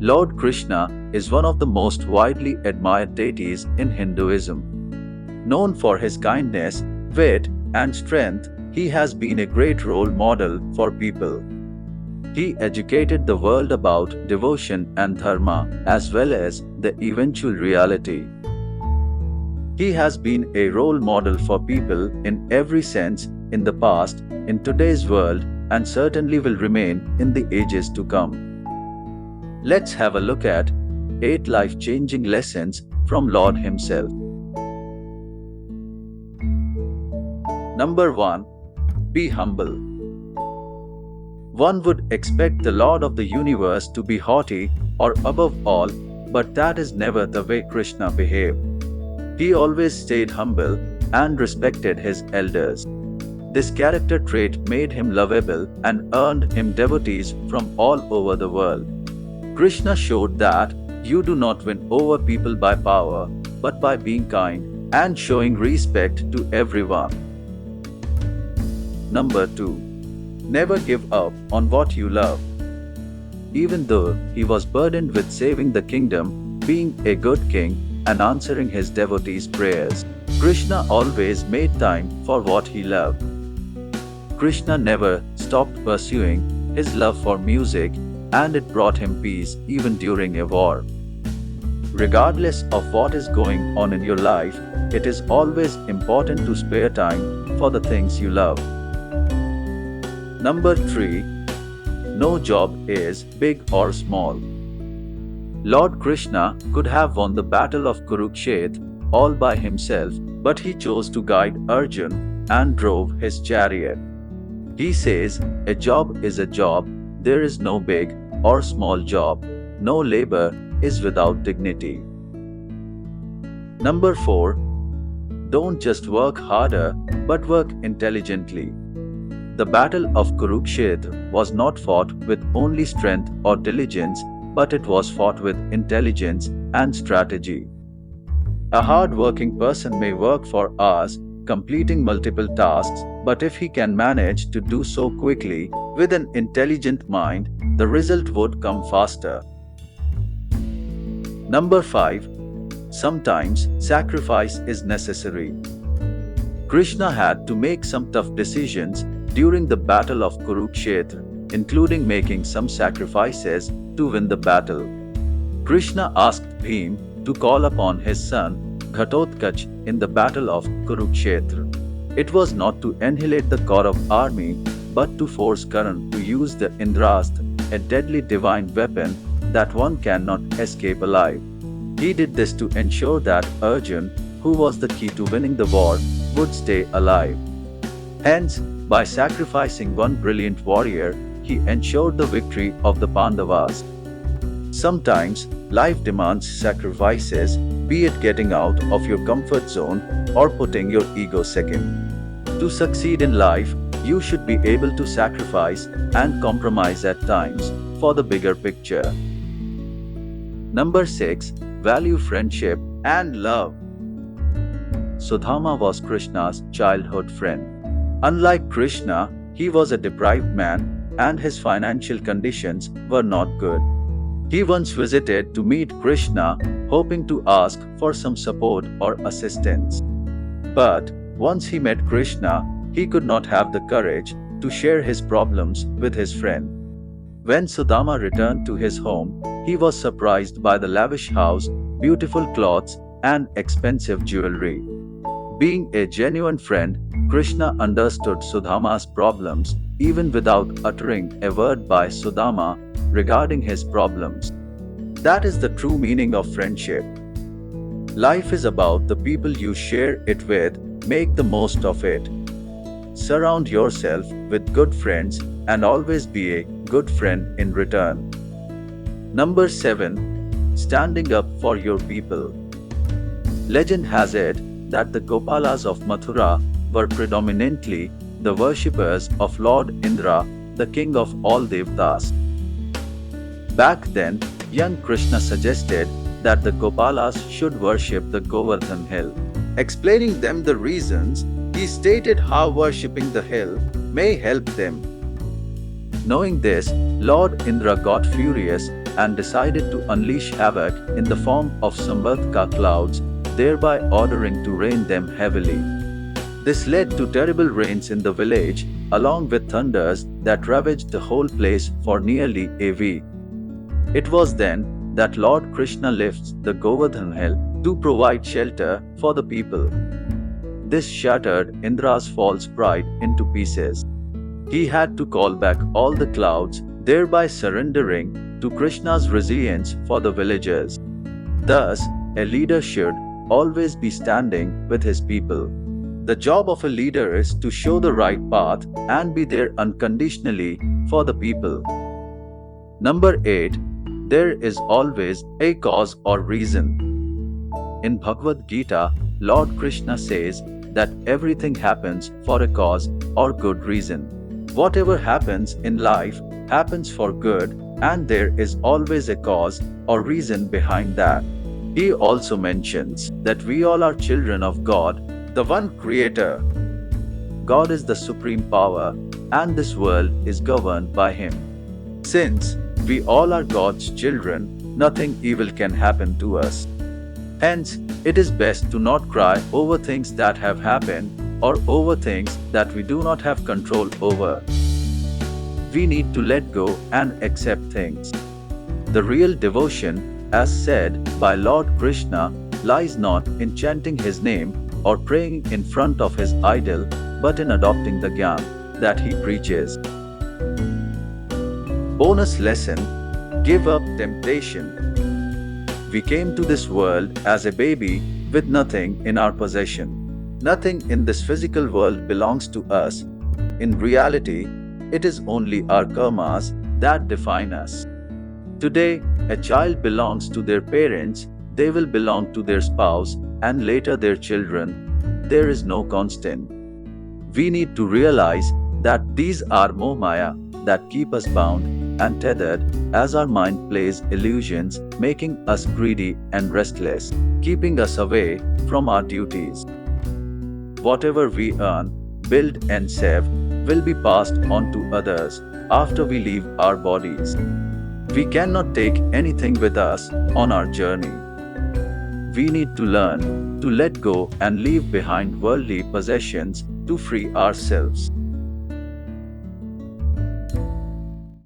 Lord Krishna is one of the most widely admired deities in Hinduism. Known for his kindness, wit, and strength, he has been a great role model for people. He educated the world about devotion and dharma as well as the eventual reality. He has been a role model for people in every sense in the past, in today's world, and certainly will remain in the ages to come. Let's have a look at 8 life-changing lessons from Lord himself. Number 1. Be humble. One would expect the Lord of the universe to be haughty or above all, but that is never the way Krishna behaved. He always stayed humble and respected his elders. This character trait made him lovable and earned him devotees from all over the world. Krishna showed that you do not win over people by power, but by being kind and showing respect to everyone. Number 2. Never give up on what you love. Even though he was burdened with saving the kingdom, being a good king, and answering his devotees' prayers, Krishna always made time for what he loved. Krishna never stopped pursuing his love for music, and it brought him peace even during a war. Regardless of what is going on in your life, it is always important to spare time for the things you love. Number 3. No job is big or small. Lord Krishna could have won the battle of Kurukshetra all by himself, but he chose to guide Arjun and drove his chariot. He says, a job is a job, there is no big or small job, no labor is without dignity. Number 4. Don't just work harder, but work intelligently. The battle of Kurukshetra was not fought with only strength or diligence, but it was fought with intelligence and strategy. A hard-working person may work for hours, completing multiple tasks, but if he can manage to do so quickly, with an intelligent mind, the result would come faster. Number 5. Sometimes sacrifice is necessary. Krishna had to make some tough decisions during the battle of Kurukshetra, including making some sacrifices to win the battle. Krishna asked Bhim to call upon his son Ghatotkacha in the battle of Kurukshetra. It was not to annihilate the Kaurav army, but to force Karan to use the Indrastra, a deadly divine weapon that one cannot escape alive. He did this to ensure that Arjun, who was the key to winning the war, would stay alive. Hence, by sacrificing one brilliant warrior, he ensured the victory of the Pandavas. Sometimes, life demands sacrifices, be it getting out of your comfort zone or putting your ego second. To succeed in life, you should be able to sacrifice and compromise at times for the bigger picture. Number 6. Value friendship and love. Sudama was Krishna's childhood friend. Unlike Krishna, he was a deprived man and his financial conditions were not good. He once visited to meet Krishna, hoping to ask for some support or assistance. But once he met Krishna, he could not have the courage to share his problems with his friend. When Sudama returned to his home, he was surprised by the lavish house, beautiful clothes, and expensive jewelry. Being a genuine friend, Krishna understood Sudama's problems even without uttering a word by Sudama regarding his problems. That is the true meaning of friendship. Life is about the people you share it with, make the most of it. Surround yourself with good friends and always be a good friend in return. Number 7. Standing up for your people. Legend has it that the Gopalas of Mathura were predominantly the worshippers of Lord Indra, the king of all Devtas. Back then, young Krishna suggested that the Gopalas should worship the Govardhan hill. Explaining them the reasons, he stated how worshipping the hill may help them. Knowing this, Lord Indra got furious and decided to unleash havoc in the form of Samvatka clouds, thereby ordering to rain them heavily. This led to terrible rains in the village, along with thunders that ravaged the whole place for nearly a week. It was then that Lord Krishna lifts the Govardhan hill to provide shelter for the people. This shattered Indra's false pride into pieces. He had to call back all the clouds, thereby surrendering to Krishna's resilience for the villagers. Thus, a leader should always be standing with his people. The job of a leader is to show the right path and be there unconditionally for the people. Number 8. There is always a cause or reason. In Bhagavad Gita, Lord Krishna says that everything happens for a cause or good reason. Whatever happens in life happens for good, and there is always a cause or reason behind that. He also mentions that we all are children of God, the one Creator. God is the supreme power, and this world is governed by Him. Since we all are God's children, nothing evil can happen to us. Hence, it is best to not cry over things that have happened or over things that we do not have control over. We need to let go and accept things. The real devotion, as said by Lord Krishna, lies not in chanting His name or praying in front of His idol, but in adopting the Gyan that He preaches. Bonus lesson: give up temptation. We came to this world as a baby with nothing in our possession. Nothing in this physical world belongs to us. In reality, it is only our karmas that define us. Today, a child belongs to their parents, they will belong to their spouse, and later their children. There is no constant. We need to realize that these are mohamaya that keep us bound and tethered as our mind plays illusions, making us greedy and restless, keeping us away from our duties. Whatever we earn, build and save will be passed on to others after we leave our bodies. We cannot take anything with us on our journey. We need to learn to let go and leave behind worldly possessions to free ourselves.